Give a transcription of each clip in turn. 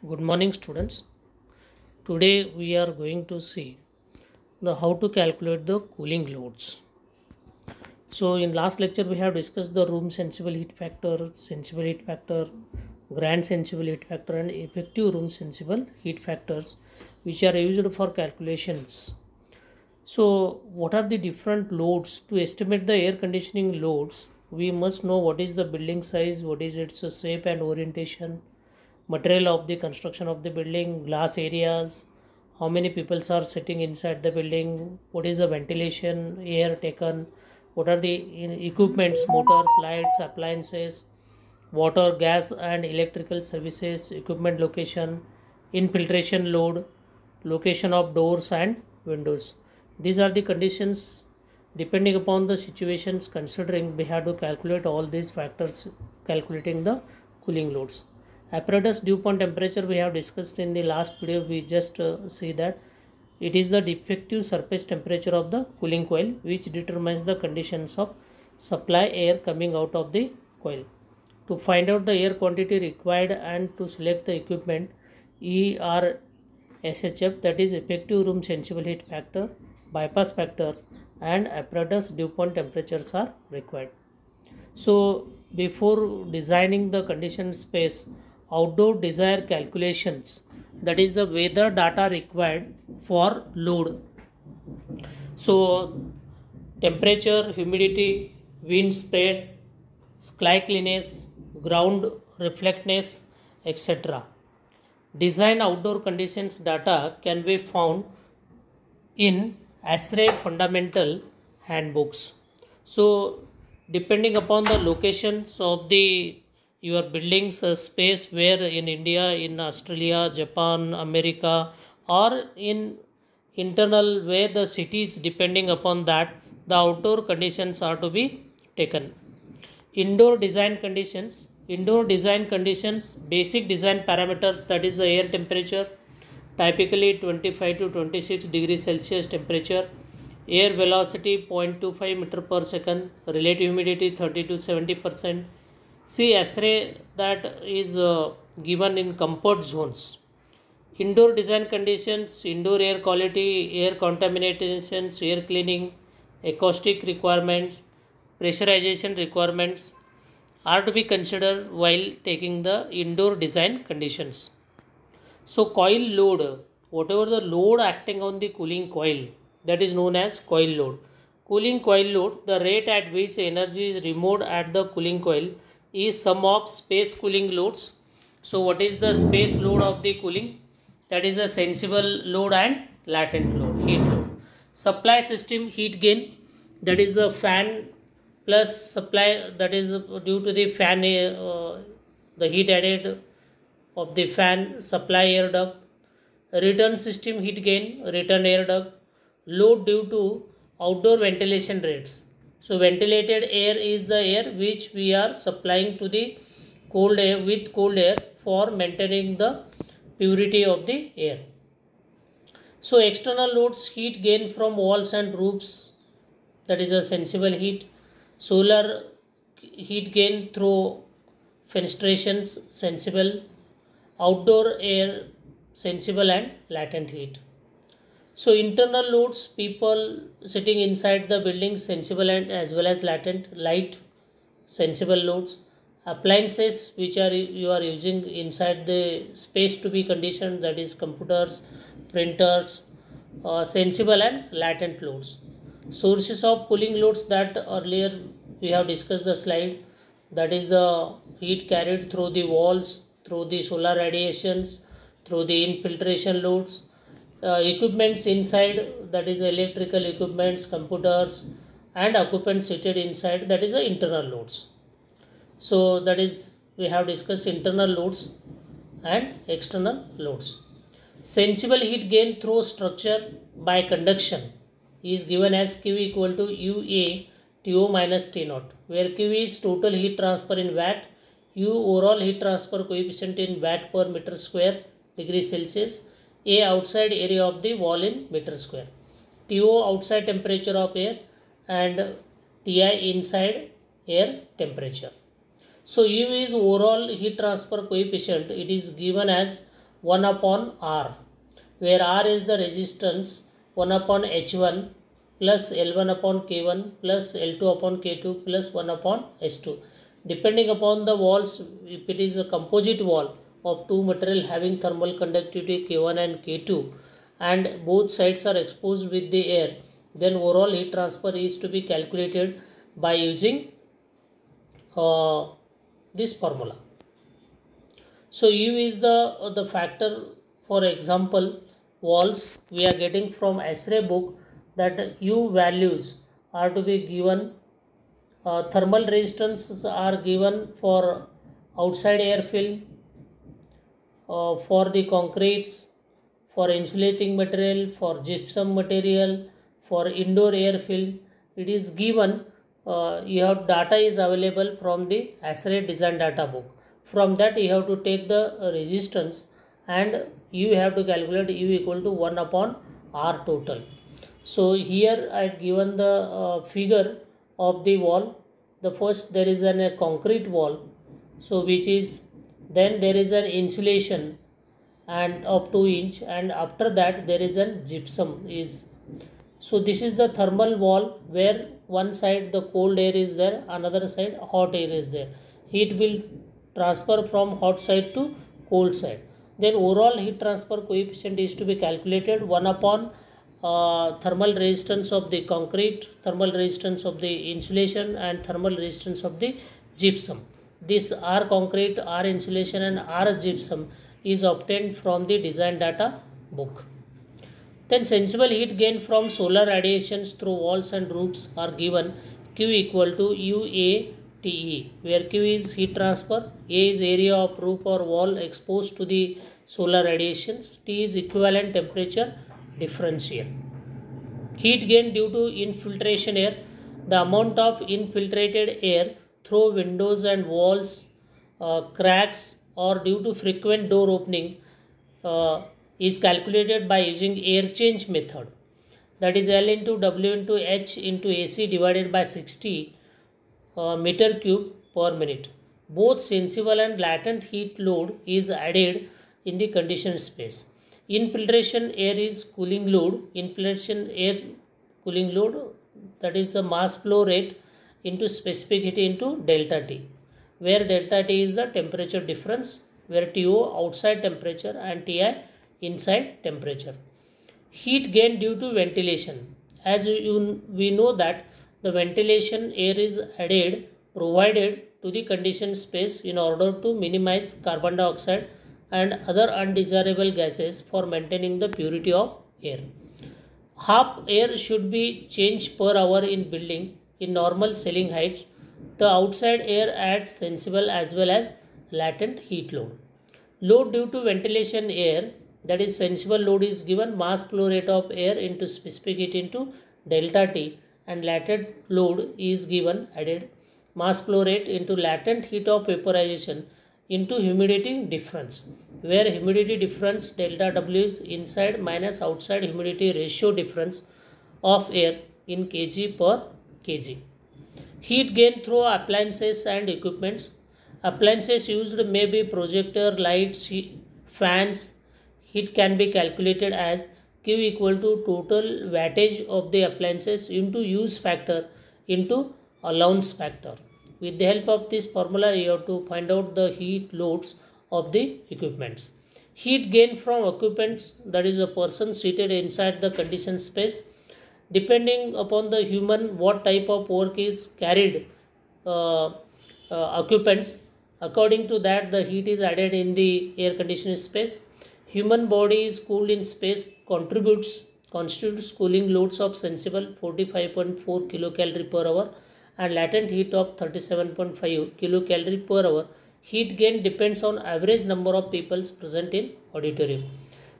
Good morning, students. Today we are going to see the how to calculate the cooling loads. So in last lecture we have discussed the room sensible heat factor, grand sensible heat factor and effective room sensible heat factors which are used for calculations. So what are the different loads? To estimate the air conditioning loads, we must know what is the building size, what is its shape and orientation, material of the construction of the building, glass areas, how many people are sitting inside the building, what is the ventilation, air taken, what are the equipments, motors, lights, appliances, water, gas and electrical services, equipment location, infiltration load, location of doors and windows. These are the conditions. Depending upon the situations considering, we have to calculate all these factors calculating the cooling loads. Apparatus dew point temperature we have discussed in the last video. We just see that it is the defective surface temperature of the cooling coil which determines the conditions of supply air coming out of the coil. To find out the air quantity required and to select the equipment, ERSHF, that is effective room sensible heat factor, bypass factor and apparatus dew point temperatures are required. So before designing the condition space, outdoor desire calculations, that is the weather data required for load. So temperature, humidity, wind speed, sky clearness, ground reflectness, etc. Design outdoor conditions data can be found in ASRE fundamental handbooks. So depending upon the locations of the your buildings space, where in India, in Australia, Japan, America, or in internal where the cities, depending upon that the outdoor conditions are to be taken. Indoor design conditions. Indoor design conditions, basic design parameters, that is the air temperature, typically 25 to 26 degrees Celsius temperature, air velocity 0.25 meter per second, relative humidity 30 to 70%. See ASRE that is given in comfort zones. Indoor design conditions, indoor air quality, air contaminations, air cleaning, acoustic requirements, pressurization requirements are to be considered while taking the indoor design conditions. So coil load, whatever the load acting on the cooling coil, that is known as coil load. Cooling coil load, the rate at which energy is removed at the cooling coil is sum of space cooling loads. So what is the space load of the cooling? That is a sensible load and latent load, heat load. Supply system heat gain, that is the fan plus supply, that is due to the fan, the heat added of the fan, supply air duct, return system heat gain, return air duct, load due to outdoor ventilation rates. So ventilated air is the air which we are supplying to the cold air with cold air for maintaining the purity of the air. So external loads, heat gain from walls and roofs, that is a sensible heat. Solar heat gain through fenestrations, sensible. Outdoor air, sensible and latent heat. So internal loads, people sitting inside the building, sensible and as well as latent. Light, sensible loads. Appliances which are you are using inside the space to be conditioned, that is computers, printers, sensible and latent loads. Sources of cooling loads, that earlier we have discussed the slide, that is the heat carried through the walls, through the solar radiations, through the infiltration loads. Equipments inside, that is electrical equipments, computers and occupants seated inside, that is the internal loads. So that is, we have discussed internal loads and external loads. Sensible heat gain through structure by conduction is given as Q equal to UA TO minus T naught, where Q is total heat transfer in watt, U overall heat transfer coefficient in watt per meter square degree Celsius, A outside area of the wall in meter square, TO outside temperature of air and Ti inside air temperature. So U is overall heat transfer coefficient, it is given as 1 upon R, where R is the resistance 1 upon H1 plus L1 upon K1 plus L2 upon K2 plus 1 upon S2. Depending upon the walls, if it is a composite wall of two material having thermal conductivity K1 and K2 and both sides are exposed with the air, then overall heat transfer is to be calculated by using this formula. So U is the factor. For example, walls we are getting from X-ray book that U values are to be given. Thermal resistances are given for outside air film, for the concretes, for insulating material, for gypsum material, for indoor air film. It is given. You have data is available from the X-ray design data book. From that you have to take the resistance and you have to calculate U equal to 1 upon R total. So here I had given the figure of the wall. The first there is a concrete wall, so which is, then there is an insulation and of 2 inch, and after that there is a gypsum is. So this is the thermal wall where one side the cold air is there, another side hot air is there. Heat will transfer from hot side to cold side. Then overall heat transfer coefficient is to be calculated 1 upon thermal resistance of the concrete, thermal resistance of the insulation and thermal resistance of the gypsum. This R concrete, R insulation and R gypsum is obtained from the design data book. Then sensible heat gain from solar radiations through walls and roofs are given. Q equal to UATE, where Q is heat transfer, A is area of roof or wall exposed to the solar radiations, T is equivalent temperature differential. Heat gain due to infiltration air. The amount of infiltrated air through windows and walls, cracks, or due to frequent door opening is calculated by using air change method. That is L into W into H into AC divided by 60 meter cube per minute. Both sensible and latent heat load is added in the conditioned space. Infiltration air is cooling load. Infiltration air cooling load, that is the mass flow rate into specific heat into delta T, where delta T is the temperature difference, where TO outside temperature and TI inside temperature. Heat gain due to ventilation. As we know that the ventilation air is added, provided to the conditioned space in order to minimize carbon dioxide and other undesirable gases for maintaining the purity of air. Half air should be changed per hour in building in normal ceiling heights. The outside air adds sensible as well as latent heat load. Load due to ventilation air, that is sensible load, is given mass flow rate of air into specific heat into delta T, and latent load is given added mass flow rate into latent heat of vaporization into humidity difference, where humidity difference delta W is inside minus outside humidity ratio difference of air in kg per kg. Heat gain through appliances and equipments. Appliances used may be projector, lights, fans. Heat can be calculated as Q equal to total wattage of the appliances into use factor into allowance factor. With the help of this formula, you have to find out the heat loads of the equipments. Heat gain from occupants, that is a person seated inside the conditioned space. Depending upon the human, what type of work is carried occupants, according to that the heat is added in the air conditioned space. Human body is cooled in space constitutes cooling loads of sensible 45.4 kilocalorie per hour and latent heat of 37.5 kilocalorie per hour. Heat gain depends on average number of people present in auditorium.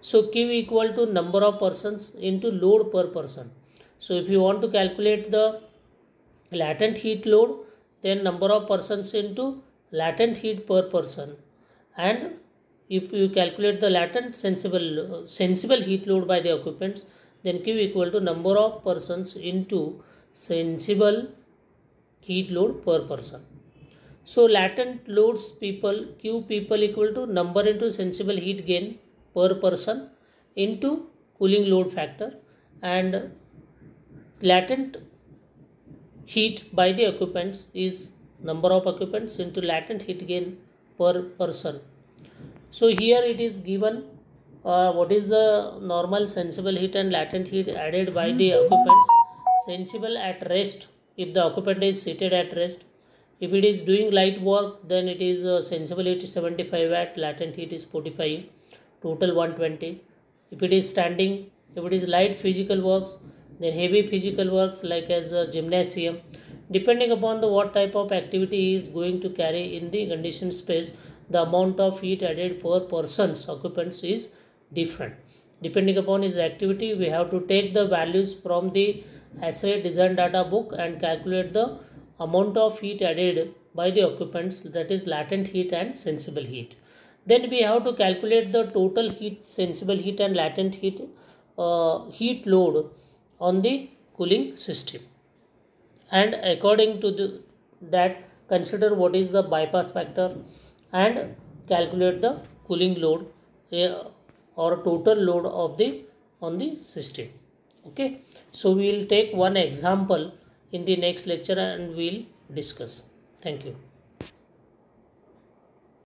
So Q equal to number of persons into load per person. So if you want to calculate the latent heat load, then number of persons into latent heat per person, and if you calculate the latent sensible heat load by the occupants, then Q equal to number of persons into sensible heat load per person. So latent loads people, Q people equal to number into sensible heat gain per person into cooling load factor, and latent heat by the occupants is number of occupants into latent heat gain per person. So here it is given what is the normal sensible heat and latent heat added by the occupants. Sensible at rest, if the occupant is seated at rest. If it is doing light work, then it is sensible heat is 75 watt, latent heat is 45, total 120. If it is standing, if it is light physical works, then heavy physical works like as a gymnasium, depending upon the what type of activity he is going to carry in the conditioned space, the amount of heat added per person's occupants is different. Depending upon his activity, we have to take the values from the assay design data book and calculate the amount of heat added by the occupants, that is latent heat and sensible heat. Then we have to calculate the total heat, sensible heat and latent heat heat load on the cooling system, and according to that consider what is the bypass factor and calculate the cooling load or total load of the on the system. Okay, so we will take one example in the next lecture and we will discuss. Thank you.